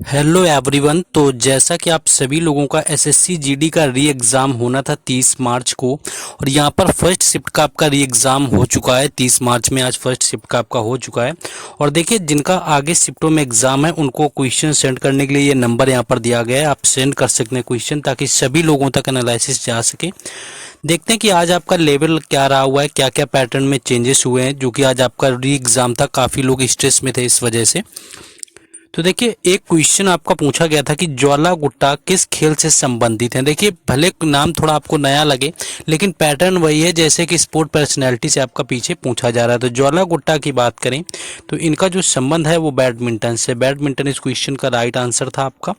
Hello everyone. तो जैसा कि आप सभी लोगों का एसएससी जीडी का री एग्ज़ाम होना था 30 मार्च को, और यहाँ पर फर्स्ट शिफ्ट का आपका री एग्ज़ाम हो चुका है 30 मार्च में। आज फर्स्ट शिफ्ट का आपका हो चुका है। और देखिए, जिनका आगे शिफ्टों में एग्ज़ाम है उनको क्वेश्चन सेंड करने के लिए ये नंबर यहाँ पर दिया गया है। आप सेंड कर सकते हैं क्वेश्चन, ताकि सभी लोगों तक एनालिसिस जा सके। देखते हैं कि आज आपका लेवल क्या रहा हुआ है, क्या क्या पैटर्न में चेंजेस हुए हैं, जो कि आज आपका री एग्ज़ाम था। काफ़ी लोग स्ट्रेस में थे इस वजह से। तो देखिए, एक क्वेश्चन आपका पूछा गया था कि ज्वाला गुट्टा किस खेल से संबंधित है। देखिए, भले नाम थोड़ा आपको नया लगे, लेकिन पैटर्न वही है जैसे कि स्पोर्ट पर्सनैलिटी से आपका पीछे पूछा जा रहा है। तो ज्वाला गुट्टा की बात करें तो इनका जो संबंध है वो बैडमिंटन से। बैडमिंटन इस क्वेश्चन का राइट आंसर था आपका।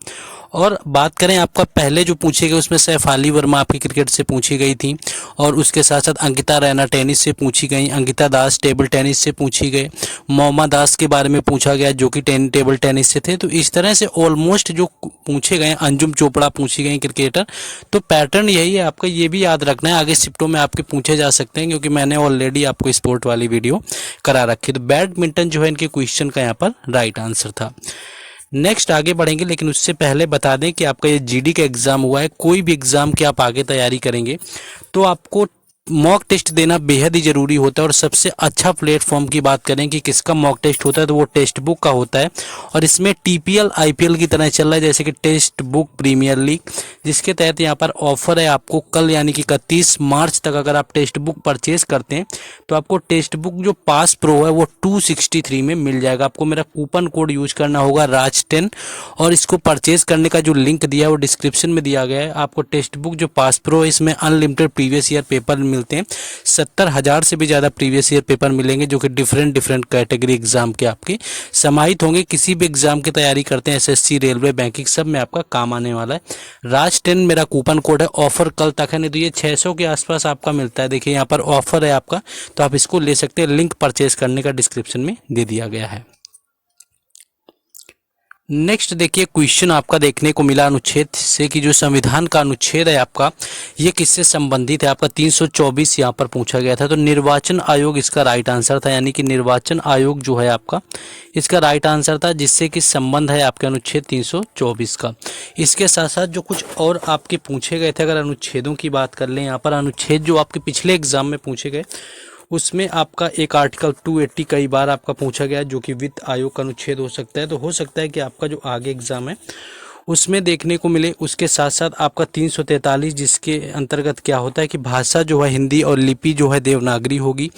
और बात करें आपका पहले जो पूछे गए उसमें सैफाली वर्मा आपकी क्रिकेट से पूछी गई थी, और उसके साथ साथ अंकिता रैना टेनिस से पूछी गई, अंकिता दास टेबल टेनिस से पूछी गई, मोमा दास के बारे में पूछा गया जो कि टेबल टेनिस से थे। तो इस तरह से ऑलमोस्ट जो पूछे गए, अंजुम चोपड़ा पूछी गई क्रिकेटर। तो पैटर्न यही है आपका, ये भी याद रखना है। आगे शिफ्टों में आपके पूछे जा सकते हैं, क्योंकि मैंने ऑलरेडी आपको स्पोर्ट वाली वीडियो करा रखी। तो बैडमिंटन जो है इनके क्वेश्चन का यहाँ पर राइट आंसर था। नेक्स्ट आगे बढ़ेंगे, लेकिन उससे पहले बता दें कि आपका ये जीडी का एग्ज़ाम हुआ है। कोई भी एग्ज़ाम की आप आगे तैयारी करेंगे तो आपको मॉक टेस्ट देना बेहद ही ज़रूरी होता है। और सबसे अच्छा प्लेटफॉर्म की बात करें कि किसका मॉक टेस्ट होता है, तो वो टेक्स्ट बुक का होता है। और इसमें टीपीएल आईपीएल की तरह चल रहा है, जैसे कि टेक्स्ट बुक प्रीमियर लीग, जिसके तहत यहाँ पर ऑफर है आपको कल यानी कि 31 मार्च तक अगर आप टेक्स्ट बुक परचेज करते हैं तो आपको टेक्स्ट बुक जो पास प्रो है वो 263 में मिल जाएगा। आपको मेरा कूपन कोड यूज करना होगा राज10, और इसको परचेज करने का जो लिंक दिया है वो डिस्क्रिप्शन में दिया गया है। आपको टेक्स्ट बुक जो पास प्रो है इसमें अनलिमिटेड प्रीवियस ईयर पेपर मिलते हैं। 70,000 से भी ज़्यादा प्रीवियस ईयर पेपर मिलेंगे, जो कि डिफरेंट डिफरेंट कैटेगरी एग्जाम के आपके समाहित होंगे। किसी भी एग्जाम की तैयारी करते हैं, एसएससी, रेलवे, बैंकिंग, सब में आपका काम आने वाला है। राज10 मेरा कूपन कोड है। ऑफर कल तक है, नहीं तो ये 600 के आसपास आपका मिलता है। देखिए, यहाँ पर ऑफर है आपका, तो आप इसको ले सकते हैं। लिंक परचेज करने का डिस्क्रिप्शन में दे दिया गया है। नेक्स्ट देखिए, क्वेश्चन आपका देखने को मिला अनुच्छेद से कि जो संविधान का अनुच्छेद है आपका, ये किससे संबंधित है। आपका 324 यहाँ पर पूछा गया था। तो निर्वाचन आयोग इसका राइट आंसर था, यानी कि निर्वाचन आयोग जो है आपका इसका राइट आंसर था, जिससे कि संबंध है आपके अनुच्छेद 324 का। इसके साथ साथ जो कुछ और आपके पूछे गए थे, अगर अनुच्छेदों की बात कर लें, यहाँ पर अनुच्छेद जो आपके पिछले एग्जाम में पूछे गए उसमें आपका एक आर्टिकल 280 कई बार आपका पूछा गया, जो कि वित्त आयोग का अनुच्छेद हो सकता है। तो हो सकता है कि आपका जो आगे एग्जाम है उसमें देखने को मिले। उसके साथ साथ आपका 343, जिसके अंतर्गत क्या होता है कि भाषा जो है हिंदी और लिपि जो है देवनागरी होगी,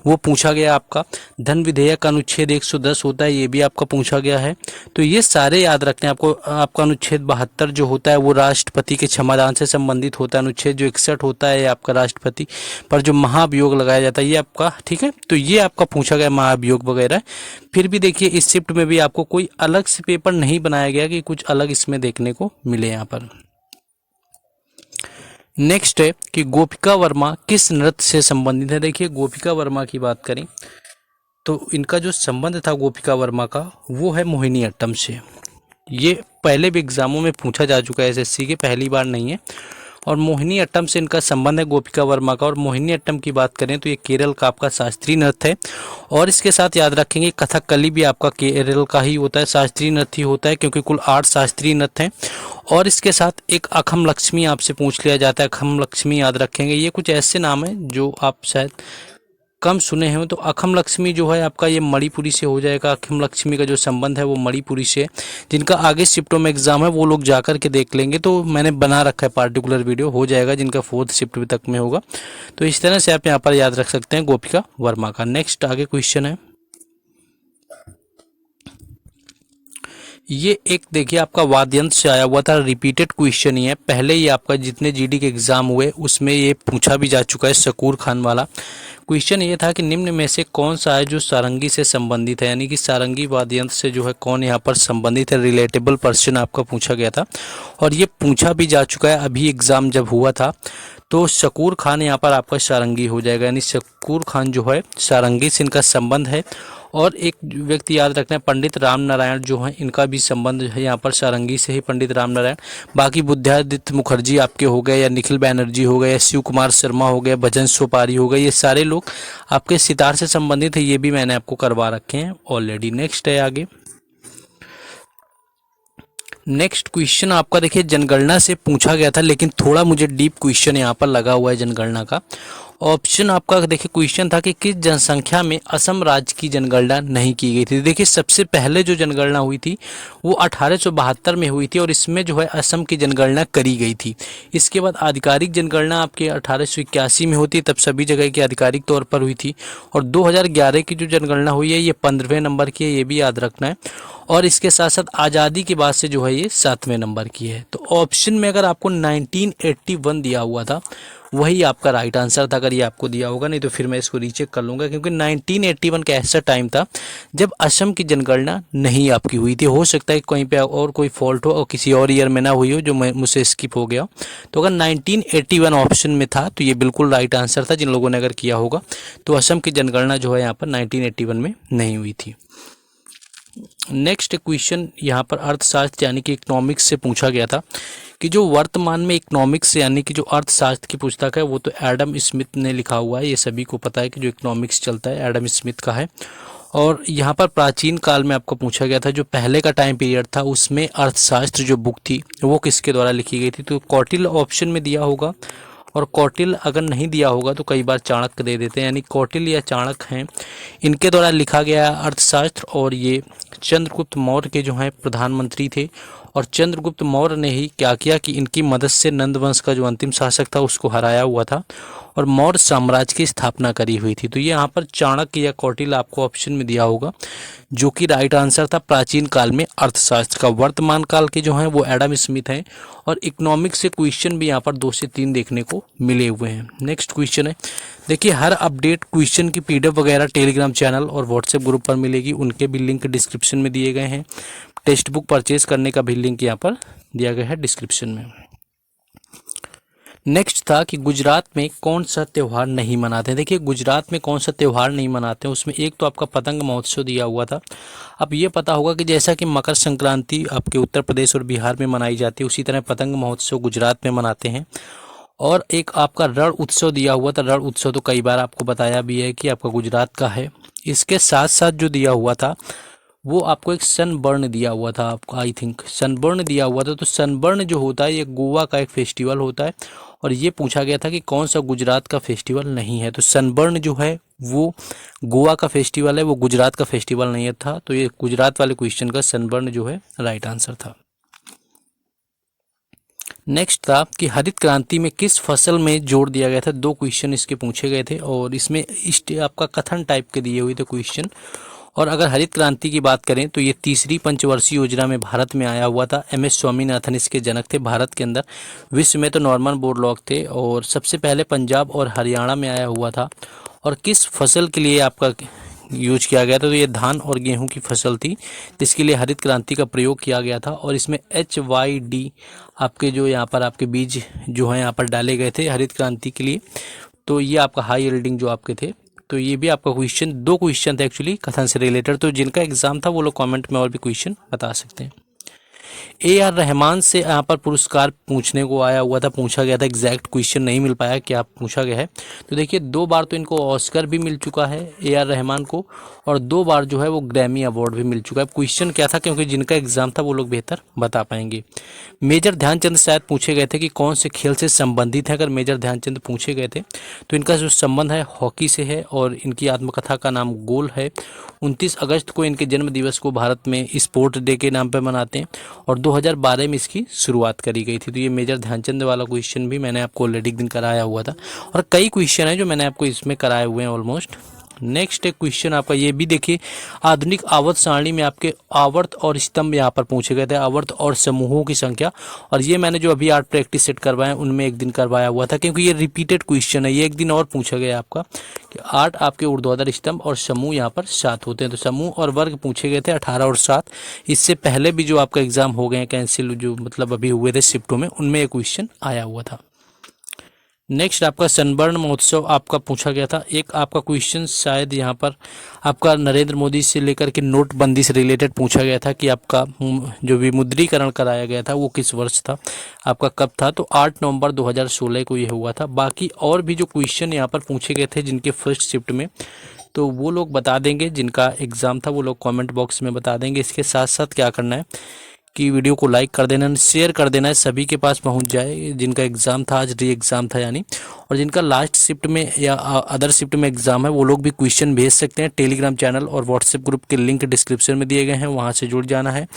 वो पूछा गया आपका। धन विधेयक अनुच्छेद 110 होता है, ये भी आपका पूछा गया है। तो ये सारे याद रखते हैं आपको। आपका अनुच्छेद 72 जो होता है वो राष्ट्रपति के क्षमादान से संबंधित होता है। अनुच्छेद जो 61 होता है आपका राष्ट्रपति पर जो महाभियोग लगाया जाता है, ये आपका ठीक है। तो ये आपका पूछा गया महाभियोग वगैरह। फिर भी देखिए, इस शिफ्ट में भी आपको कोई अलग से पेपर नहीं बनाया गया कि कुछ अलग इसमें देखने को मिले यहाँ पर। नेक्स्ट है कि गोपिका वर्मा किस नृत्य से संबंधित है। देखिए, गोपिका वर्मा की बात करें तो इनका जो संबंध था गोपिका वर्मा का, वो है मोहिनीअट्टम से। ये पहले भी एग्जामों में पूछा जा चुका है एसएससी के, पहली बार नहीं है। और मोहिनीअट्टम से इनका संबंध है गोपिका वर्मा का। और मोहिनीअट्टम की बात करें तो ये केरल का आपका शास्त्रीय नृत्य है। और इसके साथ याद रखेंगे कथकली भी आपका केरल का ही होता है, शास्त्रीय नृत्य होता है, क्योंकि कुल 8 शास्त्रीय नृत्य हैं। और इसके साथ एक अखम लक्ष्मी आपसे पूछ लिया जाता है, अखम लक्ष्मी याद रखेंगे। ये कुछ ऐसे नाम है जो आप शायद कम सुने हैं। तो अखम लक्ष्मी जो है आपका ये मणिपुरी से हो जाएगा। अखम लक्ष्मी का जो संबंध है वो मणिपुरी से। जिनका आगे शिफ्टों में एग्जाम है वो लोग जाकर के देख लेंगे, तो मैंने बना रखा है पार्टिकुलर वीडियो, हो जाएगा जिनका 4th शिफ्ट तक में होगा। तो इस तरह से आप यहाँ पर याद रख सकते हैं गोपिका वर्मा का। नेक्स्ट आगे क्वेश्चन है, ये एक देखिए आपका वाद्यंत्र से आया हुआ था, रिपीटेड क्वेश्चन ही है। पहले ही आपका जितने जीडी के एग्जाम हुए उसमें ये पूछा भी जा चुका है। शकूर खान वाला क्वेश्चन ये था कि निम्न में से कौन सा है जो सारंगी से संबंधित है, यानी कि सारंगी वाद्यंत्र से जो है कौन यहाँ पर संबंधित है। रिलेटेबल पर्सन आपका पूछा गया था, और ये पूछा भी जा चुका है अभी एग्जाम जब हुआ था। तो शकूर खान यहाँ पर आपका सारंगी हो जाएगा, यानी शकूर खान जो है सारंगी से इनका संबंध है। और एक व्यक्ति याद रखना है, पंडित राम नारायण जो हैं इनका भी संबंध है यहाँ पर सारंगी से ही, पंडित राम नारायण। बाकी बुद्धादित्य मुखर्जी आपके हो गए, या निखिल बैनर्जी हो गए, या शिव कुमार शर्मा हो गए, भजन सोपारी हो गए, ये सारे लोग आपके सितार से संबंधित है। ये भी मैंने आपको करवा रखे हैं ऑलरेडी। नेक्स्ट है आगे, नेक्स्ट क्वेश्चन आपका देखिए जनगणना से पूछा गया था, लेकिन थोड़ा मुझे डीप क्वेश्चन यहाँ पर लगा हुआ है जनगणना का। ऑप्शन आपका देखिए क्वेश्चन था कि किस जनसंख्या में असम राज्य की जनगणना नहीं की गई थी। देखिए सबसे पहले जो जनगणना हुई थी वो 1872 में हुई थी और इसमें जो है असम की जनगणना करी गई थी। इसके बाद आधिकारिक जनगणना आपके 1881 में होती, तब सभी जगह की आधिकारिक तौर पर हुई थी। और 2011 की जो जनगणना हुई है ये 15वें नंबर की है, ये भी याद रखना है। और इसके साथ साथ आज़ादी के बाद से जो है ये 7वें नंबर की है। तो ऑप्शन में अगर आपको 1981 दिया हुआ था वही आपका राइट आंसर था, अगर ये आपको दिया होगा, नहीं तो फिर मैं इसको रीचेक कर लूँगा, क्योंकि 1981 का ऐसा टाइम था जब असम की जनगणना नहीं आपकी हुई थी। हो सकता है कहीं पे और कोई फॉल्ट हो और किसी और ईयर में ना हुई हो जो मुझसे स्किप हो गया। तो अगर 1981 ऑप्शन में था तो ये बिल्कुल राइट आंसर था। जिन लोगों ने अगर किया होगा तो असम की जनगणना जो है यहाँ पर 1981 में नहीं हुई थी। नेक्स्ट क्वेश्चन यहाँ पर अर्थशास्त्र यानी कि इकोनॉमिक्स से पूछा गया था कि जो वर्तमान में इकोनॉमिक्स यानी कि जो अर्थशास्त्र की पुस्तक है वो तो एडम स्मिथ ने लिखा हुआ है। ये सभी को पता है कि जो इकोनॉमिक्स चलता है एडम स्मिथ का है। और यहाँ पर प्राचीन काल में आपको पूछा गया था जो पहले का टाइम पीरियड था उसमें अर्थशास्त्र जो बुक थी वो किसके द्वारा लिखी गई थी। तो कौटिल्य ऑप्शन में दिया होगा, और कौटिल्य अगर नहीं दिया होगा तो कई बार चाणक्य दे देते हैं, यानी कौटिल्य या चाणक्य हैं, इनके द्वारा लिखा गया अर्थशास्त्र। और ये चंद्रगुप्त मौर्य के जो हैं प्रधानमंत्री थे। और चंद्रगुप्त मौर्य ने ही क्या किया कि इनकी मदद से नंद वंश का जो अंतिम शासक था उसको हराया हुआ था और मौर्य साम्राज्य की स्थापना करी हुई थी। तो ये यहाँ पर चाणक्य या कौटिल्य आपको ऑप्शन में दिया होगा, जो कि राइट आंसर था प्राचीन काल में अर्थशास्त्र का। वर्तमान काल के जो हैं वो एडम स्मिथ हैं। और इकोनॉमिक्स से क्वेश्चन भी यहाँ पर 2 से 3 देखने को मिले हुए हैं। नेक्स्ट क्वेश्चन है, देखिए हर अपडेट क्वेश्चन की पीडीएफ वगैरह टेलीग्राम चैनल और व्हाट्सएप ग्रुप पर मिलेगी, उनके भी लिंक डिस्क्रिप्शन में दिए गए हैं। टेक्स्ट बुक परचेज करने का भी लिंक यहाँ पर दिया गया है डिस्क्रिप्शन में। नेक्स्ट था कि गुजरात में कौन सा त्यौहार नहीं मनाते हैं। देखिए गुजरात में कौन सा त्यौहार नहीं मनाते हैं, उसमें एक तो आपका पतंग महोत्सव दिया हुआ था। अब ये पता होगा कि जैसा कि मकर संक्रांति आपके उत्तर प्रदेश और बिहार में मनाई जाती है उसी तरह पतंग महोत्सव गुजरात में मनाते हैं। और एक आपका रण उत्सव दिया हुआ था, रण उत्सव तो कई बार आपको बताया भी है कि आपका गुजरात का है। इसके साथ साथ जो दिया हुआ था वो आपको एक सनबर्न दिया हुआ था, आपको आई थिंक सनबर्न दिया हुआ था। तो सनबर्न जो होता है ये गोवा का एक फेस्टिवल होता है और ये पूछा गया था कि कौन सा गुजरात का फेस्टिवल नहीं है। तो सनबर्न जो है वो गोवा का फेस्टिवल है, वो गुजरात का फेस्टिवल नहीं था। तो ये गुजरात वाले क्वेश्चन का सनबर्न जो है राइट आंसर था। नेक्स्ट था कि हरित क्रांति में किस फसल में जोड़ दिया गया था। 2 क्वेश्चन इसके पूछे गए थे और इसमें आपका कथन टाइप के दिए हुए थे क्वेश्चन। और अगर हरित क्रांति की बात करें तो ये 3री पंचवर्षीय योजना में भारत में आया हुआ था। एम एस स्वामीनाथन इसके जनक थे भारत के अंदर। विश्व में तो नॉर्मन बोरलॉग थे और सबसे पहले पंजाब और हरियाणा में आया हुआ था। और किस फसल के लिए आपका यूज किया गया था, तो ये धान और गेहूं की फसल थी जिसके लिए हरित क्रांति का प्रयोग किया गया था। और इसमें HYD आपके जो यहाँ पर आपके बीज जो है यहाँ पर डाले गए थे हरित क्रांति के लिए। तो ये आपका हाई यील्डिंग जो आपके थे। तो ये भी आपका क्वेश्चन 2 क्वेश्चन थे एक्चुअली कथन से रिलेटेड। तो जिनका एग्जाम था वो लोग कमेंट में और भी क्वेश्चन बता सकते हैं। AR रहमान से यहाँ पर पुरस्कार पूछने को आया हुआ था, पूछा गया था, एग्जैक्ट क्वेश्चन नहीं मिल पाया क्या पूछा गया है। तो देखिए 2 बार तो इनको ऑस्कर भी मिल चुका है AR रहमान को, और 2 बार जो है वो ग्रैमी अवार्ड भी मिल चुका है। क्वेश्चन क्या था, क्योंकि जिनका एग्जाम था वो लोग बेहतर बता पाएंगे। मेजर ध्यानचंद शायद पूछे गए थे कि कौन से खेल से संबंधित है। अगर मेजर ध्यानचंद पूछे गए थे तो इनका जो संबंध है हॉकी से है और इनकी आत्मकथा का नाम गोल है। 29 अगस्त को इनके जन्म दिवस को भारत में स्पोर्ट डे के नाम पर मनाते हैं और 2012 में इसकी शुरुआत करी गई थी। तो ये मेजर ध्यानचंद वाला क्वेश्चन भी मैंने आपको ऑलरेडी एक दिन कराया हुआ था और कई क्वेश्चन है जो मैंने आपको इसमें कराए हुए हैं ऑलमोस्ट। नेक्स्ट एक क्वेश्चन आपका ये भी देखिए, आधुनिक आवर्त सारणी में आपके आवर्त और स्तंभ यहाँ पर पूछे गए थे, आवर्त और समूहों की संख्या। और ये मैंने जो अभी 8 प्रैक्टिस सेट करवाए उनमें एक दिन करवाया हुआ था, क्योंकि ये रिपीटेड क्वेश्चन है। ये एक दिन और पूछा गया आपका कि 8 आपके ऊर्ध्वाधर स्तंभ और समूह यहाँ पर 7 होते हैं। तो समूह और वर्ग पूछे गए थे 18 और 7। इससे पहले भी जो आपका एग्जाम हो गए हैं कैंसिल, जो मतलब अभी हुए थे शिफ्टों में, उनमें ये क्वेश्चन आया हुआ था। नेक्स्ट आपका सनबर्न महोत्सव आपका पूछा गया था। एक आपका क्वेश्चन शायद यहाँ पर आपका नरेंद्र मोदी से लेकर के नोटबंदी से रिलेटेड पूछा गया था कि आपका जो विमुद्रीकरण कराया गया था वो किस वर्ष था, आपका कब था। तो 8 नवंबर 2016 को ये हुआ था। बाकी और भी जो क्वेश्चन यहाँ पर पूछे गए थे जिनके फर्स्ट शिफ्ट में, तो वो लोग बता देंगे, जिनका एग्ज़ाम था वो लोग कमेंट बॉक्स में बता देंगे। इसके साथ साथ क्या करना है कि वीडियो को लाइक कर देना, शेयर कर देना है, सभी के पास पहुंच जाए जिनका एग्ज़ाम था आज, री एग्ज़ाम था यानी। और जिनका लास्ट शिफ्ट में या अदर शिफ्ट में एग्ज़ाम है वो लोग भी क्वेश्चन भेज सकते हैं। टेलीग्राम चैनल और व्हाट्सएप ग्रुप के लिंक डिस्क्रिप्शन में दिए गए हैं, वहाँ से जुड़ जाना है।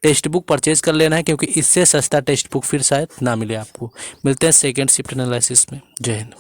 टेक्स्ट बुक परचेज कर लेना है क्योंकि इससे सस्ता टेक्स्ट बुक फिर शायद ना मिले आपको। मिलते हैं सेकेंड शिफ्ट एनालिसिस में। जय हिंद।